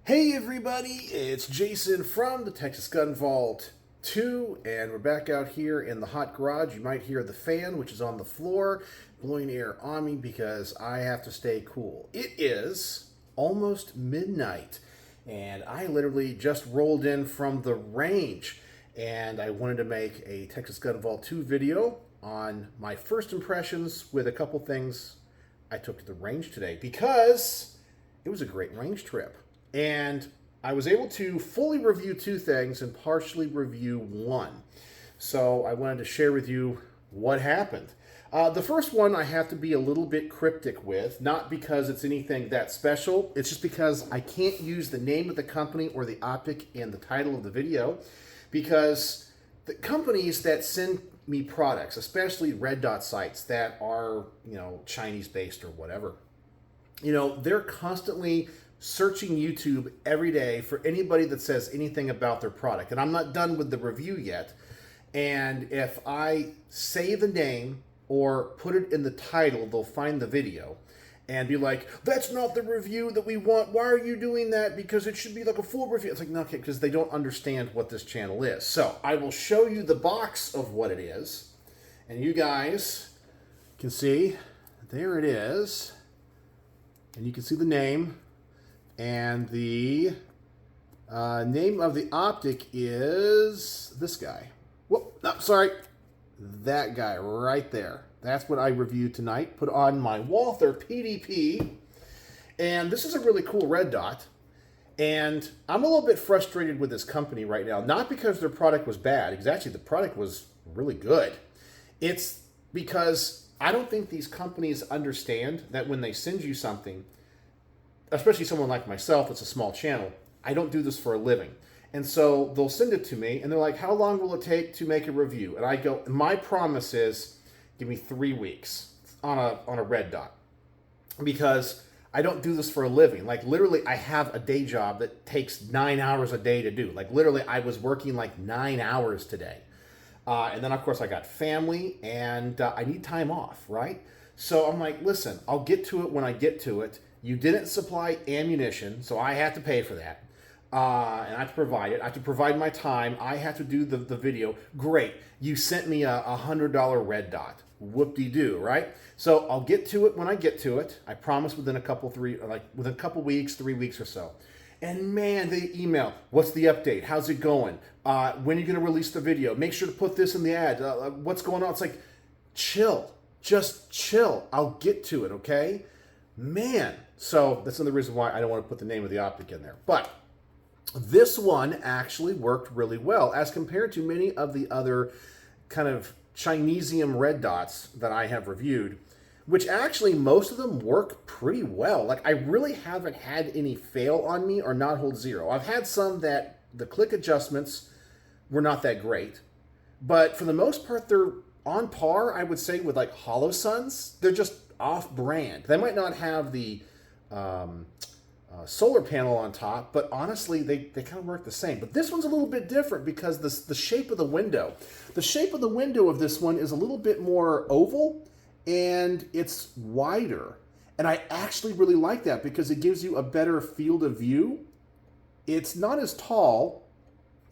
Hey everybody, it's Jason from the Texas Gun Vault 2, and we're back out here in the hot garage. You might hear the fan, which is on the floor, blowing air on me because I have to stay cool. It is almost midnight, and I literally just rolled in from the range, and I wanted to make a Texas Gun Vault 2 video on my first impressions with a couple things I took to the range today because it was a great range trip. And I was able to fully review two things and partially review one. So I wanted to share with you what happened. The first one I have to be a little bit cryptic with, not because it's anything that special. It's just because I can't use the name of the company or the optic in the title of the video, because the companies that send me products, especially red dot sites that are, Chinese based or whatever, they're constantly searching YouTube every day for anybody that says anything about their product. And I'm not done with the review yet. And if I say the name or put it in the title, they'll find the video and be like, that's not the review that we want. Why are you doing that? Because it should be like a full review. It's like, no, okay, because they don't understand what this channel is. So I will show you the box of what it is. And you guys can see, there it is. And you can see the name. And the name of the optic is this guy. Whoop, no, sorry. That guy right there. That's what I reviewed tonight. Put on my Walther PDP. And this is a really cool red dot. And I'm a little bit frustrated with this company right now. Not because their product was bad. Because actually the product was really good. It's because I don't think these companies understand that when they send you something, especially someone like myself, it's a small channel, I don't do this for a living. And so they'll send it to me, and they're like, how long will it take to make a review? And I go, my promise is, give me 3 weeks on a red dot. Because I don't do this for a living. Like, literally, I have a day job that takes 9 hours a day to do. Like, literally, I was working like 9 hours today. And then, of course, I got family, and I need time off, right? So I'm like, listen, I'll get to it when I get to it. You didn't supply ammunition, so I have to pay for that. And I have to provide it. I have to provide my time. I have to do the video. Great. You sent me a $100 red dot. Whoop-de-doo, right? So I'll get to it when I get to it. I promise within a couple weeks, 3 weeks or so. And man, they email, what's the update? How's it going? When are you going to release the video? Make sure to put this in the ad. What's going on? It's like, chill. Just chill. I'll get to it, okay? Man. So that's another reason why I don't want to put the name of the optic in there. But this one actually worked really well as compared to many of the other kind of Chinesium red dots that I have reviewed, which actually most of them work pretty well. Like, I really haven't had any fail on me or not hold zero. I've had some that the click adjustments were not that great, but for the most part, they're on par, I would say, with like HoloSuns. They're just off-brand. They might not have the solar panel on top, but honestly, they kind of work the same. But this one's a little bit different because the shape of the window. The shape of the window of this one is a little bit more oval, and it's wider. And I actually really like that because it gives you a better field of view. It's not as tall,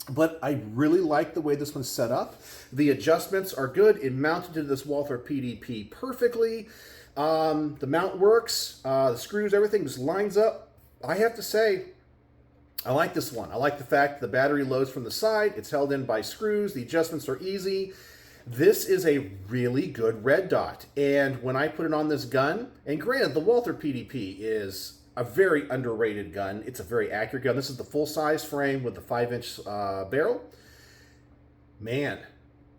but I really like the way this one's set up. The adjustments are good. It mounted to this Walther PDP perfectly. The mount works, the screws, everything just lines up. I have to say, I like this one. I like the fact the battery loads from the side. It's held in by screws. The adjustments are easy. This is a really good red dot. And when I put it on this gun, and granted, the Walther PDP is a very underrated gun. It's a very accurate gun. This is the full-size frame with the 5-inch barrel. Man,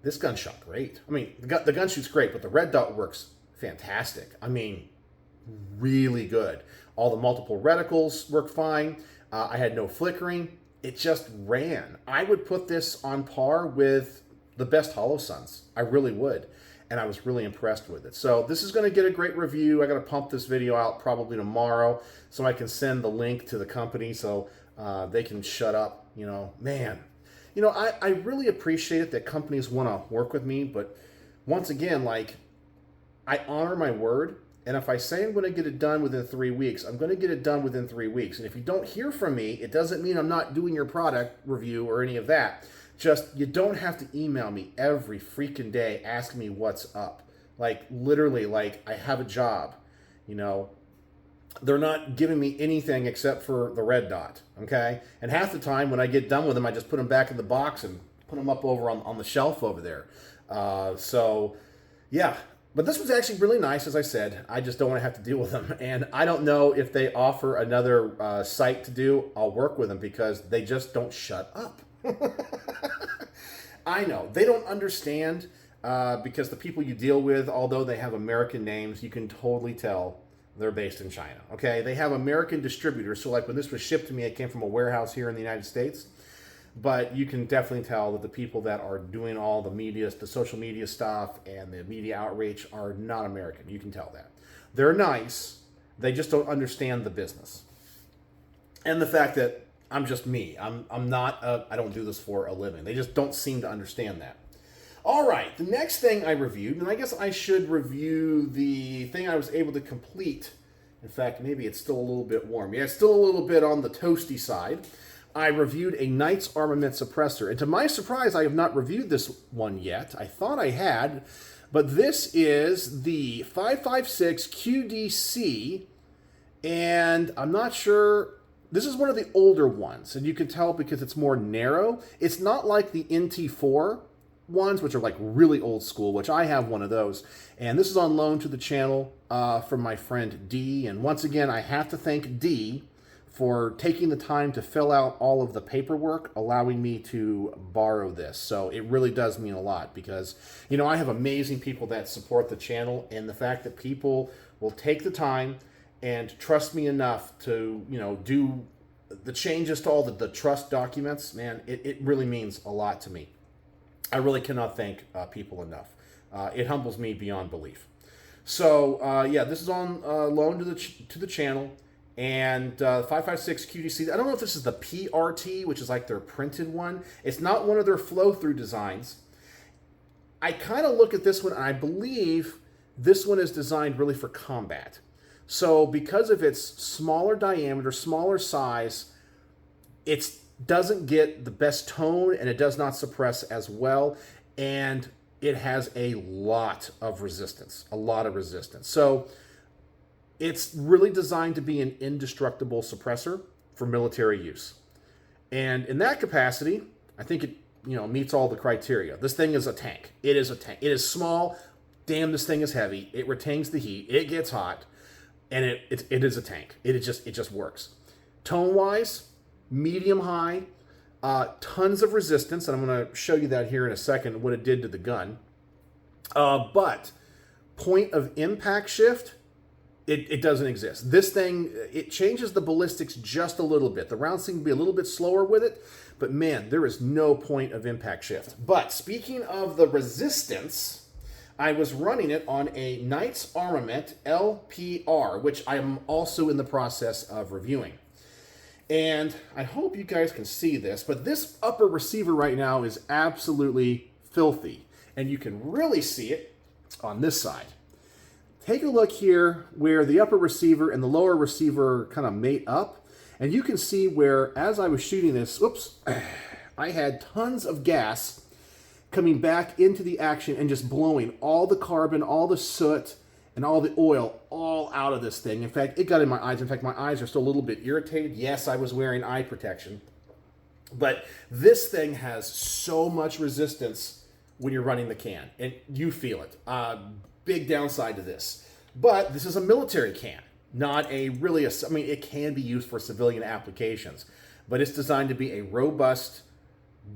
this gun shot great. I mean, the gun shoots great, but the red dot works fantastic. I mean, really good. All the multiple reticles work fine. I had no flickering. It just ran. I would put this on par with the best HoloSuns. I really would. And I was really impressed with it. So this is going to get a great review. I got to pump this video out probably tomorrow so I can send the link to the company so they can shut up. Man. I really appreciate it that companies want to work with me, but once again, like, I honor my word, And if I say I'm going to get it done within 3 weeks, I'm going to get it done within 3 weeks. And if you don't hear from me, it doesn't mean I'm not doing your product review or any of that. Just, you don't have to email me every freaking day asking me what's up. Like, literally, like, I have a job, you know. They're not giving me anything except for the red dot, okay? And half the time when I get done with them, I just put them back in the box and put them up over on the shelf over there. So, yeah. But this was actually really nice, as I said. I just don't want to have to deal with them. And I don't know if they offer another site to do. I'll work with them because they just don't shut up. I know. They don't understand because the people you deal with, although they have American names, you can totally tell they're based in China. Okay? They have American distributors. So like when this was shipped to me, it came from a warehouse here in the United States. But you can definitely tell that the people that are doing all the media, the social media stuff and the media outreach are not American. You can tell that. They're nice. They just don't understand the business. And the fact that I'm just me. I'm not, I don't do this for a living. They just don't seem to understand that. All right, the next thing I reviewed, and I guess I should review the thing I was able to complete. In fact, maybe it's still a little bit warm. Yeah, it's still a little bit on the toasty side. I reviewed a Knights Armament suppressor. And to my surprise, I have not reviewed this one yet. I thought I had, but this is the 556 QDC, and I'm not sure. This is one of the older ones, and you can tell because it's more narrow. It's not like the NT4 ones, which are like really old school, which I have one of those. And this is on loan to the channel from my friend D. And once again, I have to thank D for taking the time to fill out all of the paperwork, allowing me to borrow this. So it really does mean a lot because, you know, I have amazing people that support the channel, and the fact that people will take the time and trust me enough to, you know, do the changes to all the trust documents, man, it really means a lot to me. I really cannot thank people enough. It humbles me beyond belief. So, yeah, this is on loan to the channel. And 556 QDC, I don't know if this is the PRT, which is like their printed one. It's not one of their flow-through designs. I kind of look at this one, and I believe this one is designed really for combat. So because of its smaller diameter, smaller size, it doesn't get the best tone, and it does not suppress as well. And it has a lot of resistance, So it's really designed to be an indestructible suppressor for military use. And in that capacity, I think it, you know, meets all the criteria. This thing is a tank. It is a tank. It is small. Damn, this thing is heavy. It retains the heat. It gets hot. And it is a tank. It just works. Tone-wise, medium-high, tons of resistance. And I'm going to show you that here in a second, what it did to the gun. But point of impact shift, it doesn't exist. This thing, it changes the ballistics just a little bit. The rounds seem to be a little bit slower with it, but man, there is no point of impact shift. But speaking of the resistance, I was running it on a Knights Armament LPR, which I am also in the process of reviewing. And I hope you guys can see this, but this upper receiver right now is absolutely filthy. And you can really see it on this side. Take a look here where the upper receiver and the lower receiver kind of mate up. And you can see where, as I was shooting this, oops, I had tons of gas coming back into the action and just blowing all the carbon, all the soot, and all the oil all out of this thing. In fact, it got in my eyes. In fact, my eyes are still a little bit irritated. Yes, I was wearing eye protection. But this thing has so much resistance when you're running the can, and you feel it. Big downside to this. But this is a military can, not a really, I mean, it can be used for civilian applications, but it's designed to be a robust,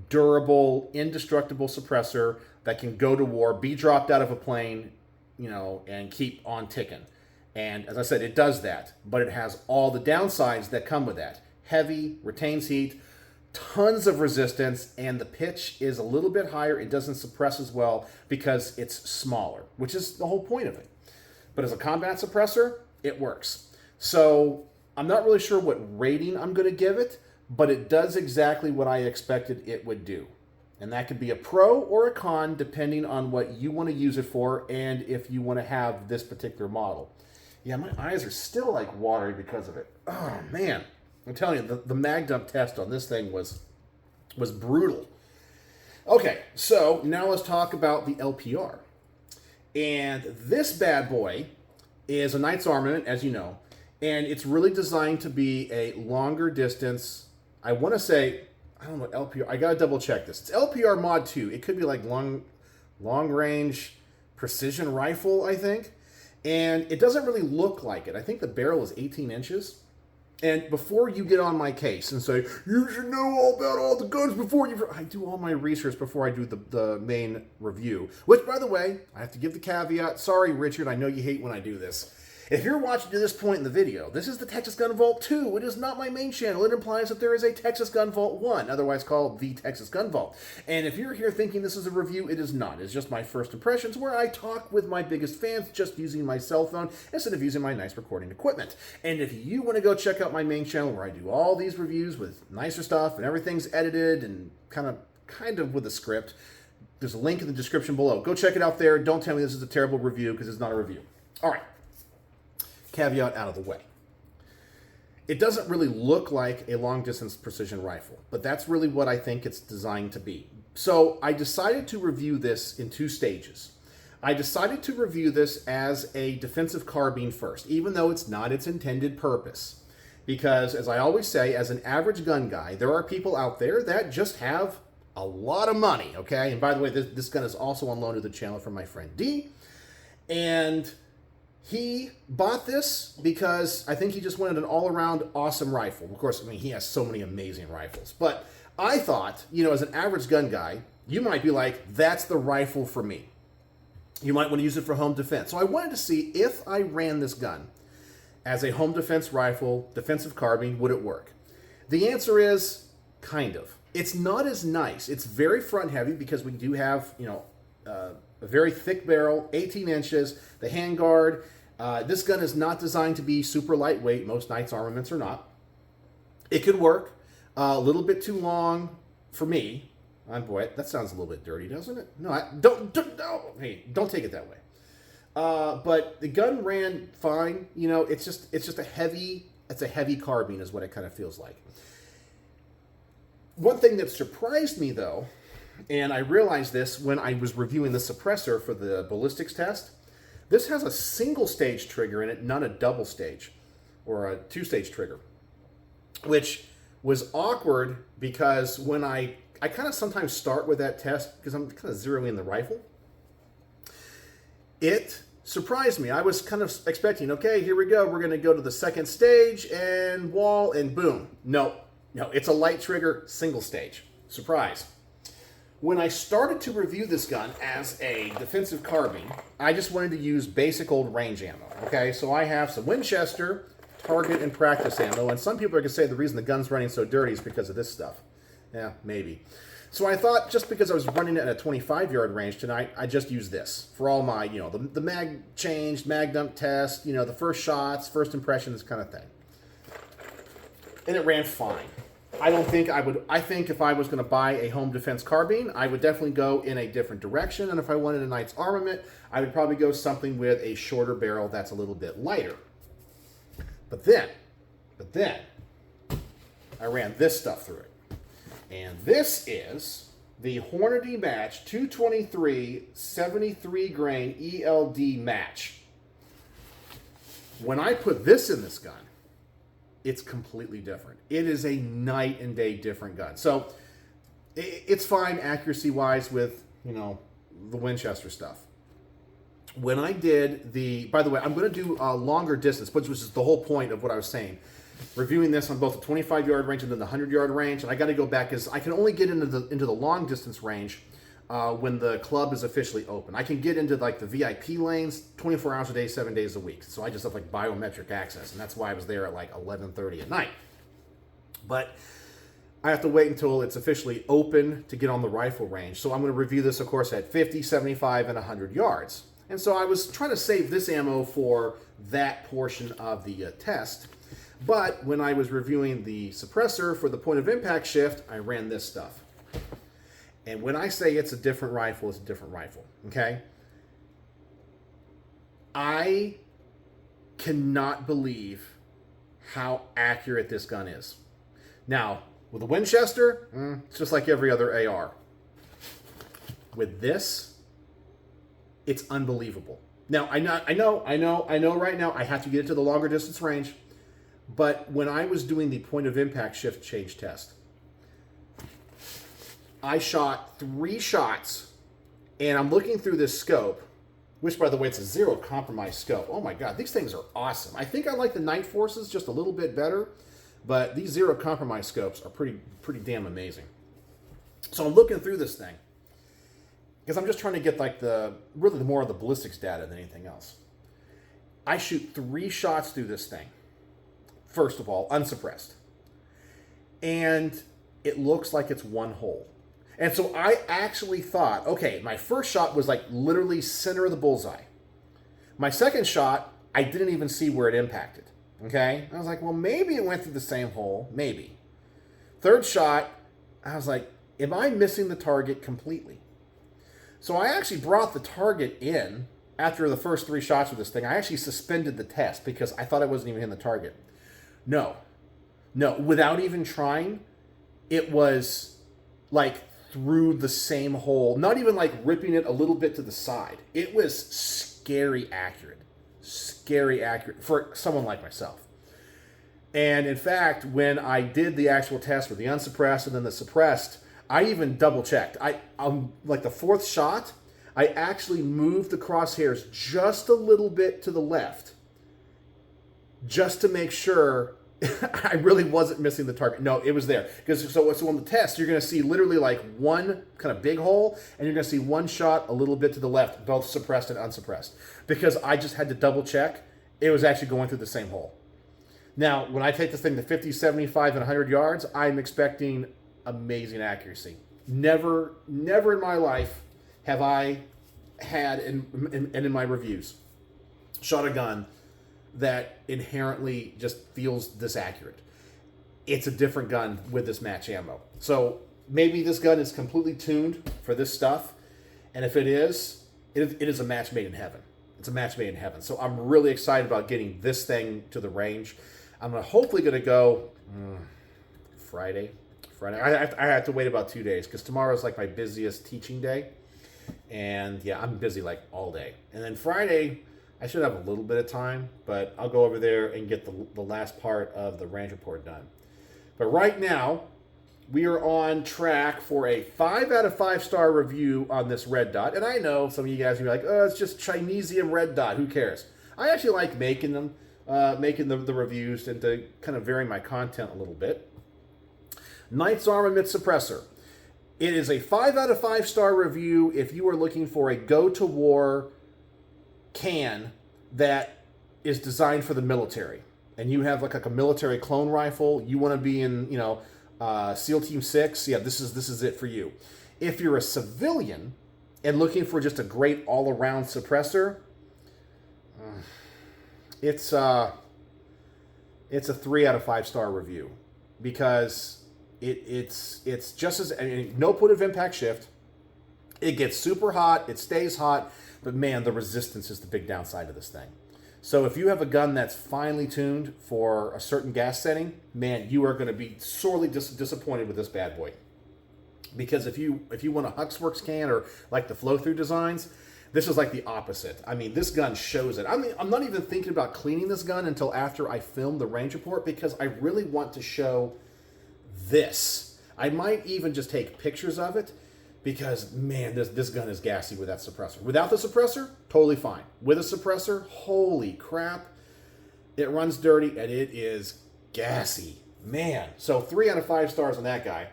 durable, indestructible suppressor that can go to war, be dropped out of a plane, you know, and keep on ticking. And as I said, it does that, but it has all the downsides that come with that. Heavy, retains heat, tons of resistance, and the pitch is a little bit higher. It doesn't suppress as well because it's smaller, which is the whole point of it. But as a combat suppressor, it works. So I'm not really sure what rating I'm going to give it, but it does exactly what I expected it would do. And that could be a pro or a con, depending on what you want to use it for and if you want to have this particular model. Yeah, my eyes are still like watery because of it. Oh man, I'm telling you, the mag dump test on this thing was brutal. Okay, so now let's talk about the LPR. And this bad boy is a Knight's Armament, as you know, and it's really designed to be a longer distance. I want to say, I don't know, LPR. I gotta double check this. It's LPR Mod 2. It could be like long range precision rifle, I think. And it doesn't really look like it. I think the barrel is 18 inches. And before you get on my case and say, you should know all about all the guns before you... I do all my research before I do the main review. Which, by the way, I have to give the caveat. Sorry, Richard, I know you hate when I do this. If you're watching to this point in the video, this is the Texas Gun Vault 2. It is not my main channel. It implies that there is a Texas Gun Vault 1, otherwise called the Texas Gun Vault. And if you're here thinking this is a review, it is not. It's just my first impressions where I talk with my biggest fans just using my cell phone instead of using my nice recording equipment. And if you want to go check out my main channel where I do all these reviews with nicer stuff and everything's edited and kind of with a script, there's a link in the description below. Go check it out there. Don't tell me this is a terrible review because it's not a review. All right. Caveat out of the way. It doesn't really look like a long-distance precision rifle, but that's really what I think it's designed to be. So I decided to review this in two stages. I decided to review this as a defensive carbine first, even though it's not its intended purpose. Because, as I always say, as an average gun guy, there are people out there that just have a lot of money, okay? And by the way, this gun is also on loan to the channel from my friend D. And he bought this because I think he just wanted an all-around awesome rifle. Of course, I mean, he has so many amazing rifles. But I thought, you know, as an average gun guy, you might be like, that's the rifle for me. You might want to use it for home defense. So I wanted to see if I ran this gun as a home defense rifle, defensive carbine, would it work? The answer is kind of. It's not as nice. It's very front heavy because we do have, you know, a very thick barrel, 18 inches, the handguard. This gun is not designed to be super lightweight. Most Knight's Armaments are not. It could work. A little bit too long for me. Boy, that sounds a little bit dirty, doesn't it? No, don't take it that way. But the gun ran fine. You know, it's just a heavy carbine is what it kind of feels like. One thing that surprised me though, and I realized this when I was reviewing the suppressor for the ballistics test, this has a single stage trigger in it, not a double stage or a two-stage trigger, which was awkward because when I kind of sometimes start with that test because I'm kind of zeroing in the rifle. It surprised me. I was kind of expecting, okay, here we go. We're going to go to the second stage and wall and boom. No, it's a light trigger, single stage. Surprise. When I started to review this gun as a defensive carbine, I just wanted to use basic old range ammo. Okay, so I have some Winchester, target, and practice ammo, and some people are going to say the reason the gun's running so dirty is because of this stuff. Yeah, maybe. So I thought just because I was running it at a 25-yard range tonight, I'd just use this for all my, you know, the mag change, mag dump test, you know, the first shots, first impressions kind of thing. And it ran fine. I think if I was going to buy a home defense carbine, I would definitely go in a different direction. And if I wanted a Knight's Armament, I would probably go something with a shorter barrel that's a little bit lighter. But then, I ran this stuff through it. And this is the Hornady Match 223 73 grain ELD match. When I put this in this gun, it's completely different. It is a night and day different gun. So it's fine accuracy-wise with, you know, the Winchester stuff. When I did by the way, I'm going to do a longer distance, which was the whole point of what I was saying. Reviewing this on both the 25-yard range and then the 100-yard range, and I got to go back because I can only get into the long distance range when the club is officially open. I can get into like the VIP lanes 24 hours a day, 7 days a week. So I just have like biometric access, and that's why I was there at like 11:30 at night. But I have to wait until it's officially open to get on the rifle range. So I'm going to review this, of course, at 50, 75, and 100 yards. And so I was trying to save this ammo for that portion of the test. But when I was reviewing the suppressor for the point of impact shift, I ran this stuff. And when I say it's a different rifle, it's a different rifle, okay? I cannot believe how accurate this gun is. Now, with a Winchester, it's just like every other AR. With this, it's unbelievable. Now, I know right now I have to get it to the longer distance range, but when I was doing the point of impact shift change test, I shot 3 shots, and I'm looking through this scope, which, by the way, it's a zero compromise scope. Oh my God, these things are awesome. I think I like the Night Forces just a little bit better, but these zero compromise scopes are pretty damn amazing. So I'm looking through this thing because I'm just trying to get like really more of the ballistics data than anything else. I shoot 3 shots through this thing. First of all, unsuppressed. And it looks like it's one hole. And so I actually thought, okay, my first shot was like literally center of the bullseye. My second shot, I didn't even see where it impacted. Okay? I was like, well, maybe it went through the same hole. Maybe. Third shot, I was like, am I missing the target completely? So I actually brought the target in after the first 3 shots with this thing. I actually suspended the test because I thought I wasn't even hitting the target. No, without even trying, it was like through the same hole, not even like ripping it a little bit to the side. It was scary accurate for someone like myself. And in fact, when I did the actual test with the unsuppressed and then the suppressed, I even double checked. Like the 4th shot, I actually moved the crosshairs just a little bit to the left, just to make sure I really wasn't missing the target. No, it was there. Because so on the test, you're going to see literally like one kind of big hole, and you're going to see one shot a little bit to the left, both suppressed and unsuppressed. Because I just had to double check, it was actually going through the same hole. Now, when I take this thing to 50, 75, and 100 yards, I'm expecting amazing accuracy. Never in my life have I had, and in my reviews, shot a gun that inherently just feels this accurate. It's a different gun with this match ammo. So maybe this gun is completely tuned for this stuff, and if it is, it is a match made in heaven. It's a match made in heaven. So I'm really excited about getting this thing to the range. I'm hopefully going to go Friday. I have to wait about 2 days because tomorrow is like my busiest teaching day. And yeah, I'm busy like all day. And then Friday, I should have a little bit of time, but I'll go over there and get the last part of the range report done. But right now, we are on track for a 5 out of 5 star review on this red dot. And I know some of you guys will be like, oh, it's just Chinesium red dot. Who cares? I actually like making them, making the reviews and to kind of vary my content a little bit. Knight's Armament Suppressor. It is a 5 out of 5 star review if you are looking for a go-to-war can that is designed for the military. And you have like a military clone rifle. You want to be in, SEAL Team 6. Yeah, this is it for you. If you're a civilian and looking for just a great all-around suppressor, it's a 3 out of 5 star review because it's just as, no point of impact shift. It gets super hot. It stays hot. But man, the resistance is the big downside of this thing. So if you have a gun that's finely tuned for a certain gas setting, man, you are going to be sorely disappointed with this bad boy. Because if you want a Huxworks can or like the flow-through designs, this is like the opposite. I mean, this gun shows it. I mean, I'm not even thinking about cleaning this gun until after I film the range report because I really want to show this. I might even just take pictures of it because, man, this gun is gassy with that suppressor. Without the suppressor, totally fine. With a suppressor, holy crap, it runs dirty and it is gassy. Man, so 3 out of 5 stars on that guy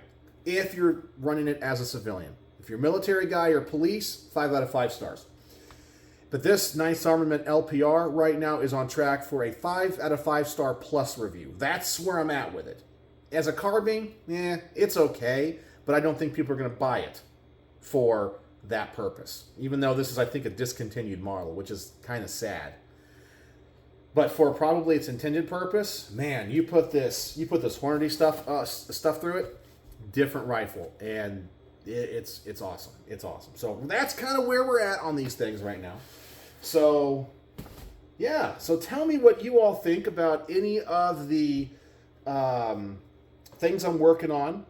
if you're running it as a civilian. If you're a military guy or police, 5 out of 5 stars. But this Knight's Armament LPR right now is on track for a 5 out of 5 star plus review. That's where I'm at with it. As a carbine, it's okay, but I don't think people are going to buy it for that purpose. Even though this is, I think, a discontinued model, which is kind of sad. But for probably its intended purpose, man, you put this Hornady stuff through it, different rifle, and it's awesome. It's awesome. So that's kind of where we're at on these things right now. So yeah, so tell me what you all think about any of the things I'm working on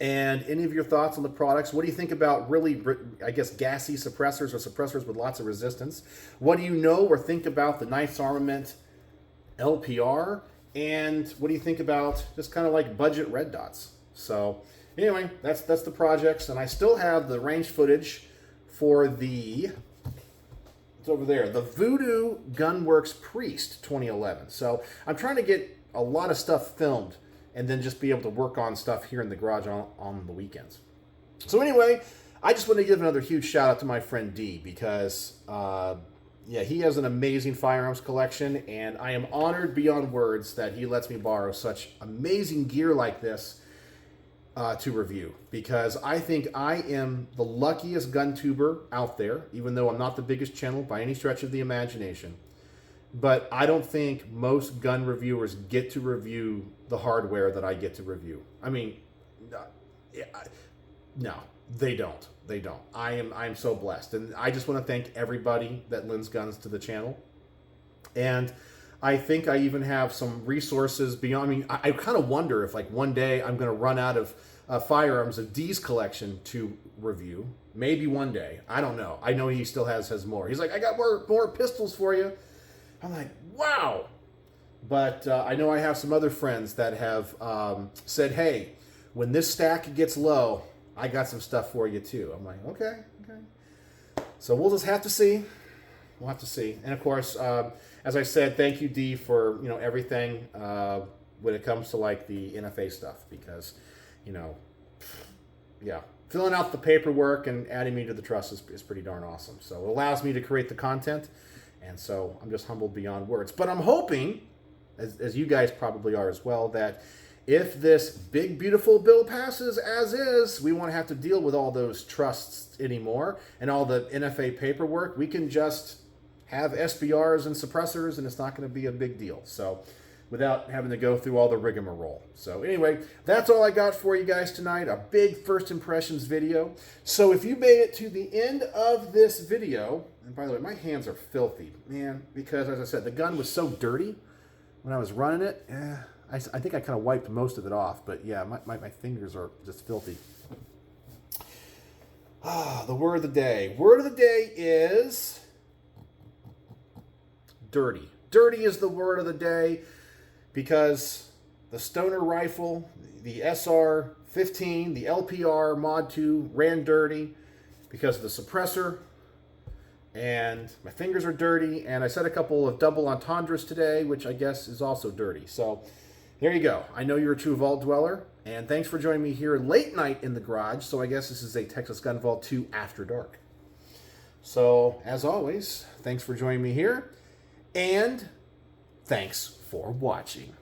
and any of your thoughts on the products. What do you think about really, I guess, gassy suppressors or suppressors with lots of resistance? What do you know or think about the nice Armament LPR? And what do you think about just kind of like budget red dots? So anyway, that's the projects, and I still have the range footage for the, it's over there, the Voodoo Gunworks Priest 2011. So I'm trying to get a lot of stuff filmed and then just be able to work on stuff here in the garage on the weekends. So anyway, I just want to give another huge shout out to my friend D, because yeah, he has an amazing firearms collection, and I am honored beyond words that he lets me borrow such amazing gear like this to review, because I think I am the luckiest gun tuber out there, even though I'm not the biggest channel by any stretch of the imagination. But I don't think most gun reviewers get to review the hardware that I get to review. I mean, no, they don't. They don't. I'm so blessed. And I just want to thank everybody that lends guns to the channel. And I think I even have some resources beyond. I mean, I kind of wonder if like one day I'm going to run out of firearms of D's collection to review. Maybe one day. I don't know. I know he still has more. He's like, I got more pistols for you. I'm like, wow. But I know I have some other friends that have said, hey, when this stack gets low, I got some stuff for you too. I'm like, okay. So we'll just have to see. We'll have to see. And of course, as I said, thank you, D, for everything when it comes to like the NFA stuff, because yeah, filling out the paperwork and adding me to the trust is pretty darn awesome. So it allows me to create the content, and so I'm just humbled beyond words. But I'm hoping, as you guys probably are as well, that if this big, beautiful bill passes as is, we won't have to deal with all those trusts anymore and all the NFA paperwork. We can just have SBRs and suppressors, and it's not going to be a big deal. So without having to go through all the rigmarole. So anyway, that's all I got for you guys tonight, a big first impressions video. So if you made it to the end of this video, and by the way, my hands are filthy, man, because as I said, the gun was so dirty when I was running it. I think I kind of wiped most of it off, but yeah, my fingers are just filthy. The word of the day. Word of the day is dirty. Dirty is the word of the day, because the Stoner rifle, the SR-15, the LPR Mod 2 ran dirty because of the suppressor, and my fingers are dirty, and I said a couple of double entendres today, which I guess is also dirty. So there you go. I know you're a true vault dweller, and thanks for joining me here late night in the garage. So I guess this is a Texas Gun Vault 2 After Dark. So as always, thanks for joining me here, and thanks for watching.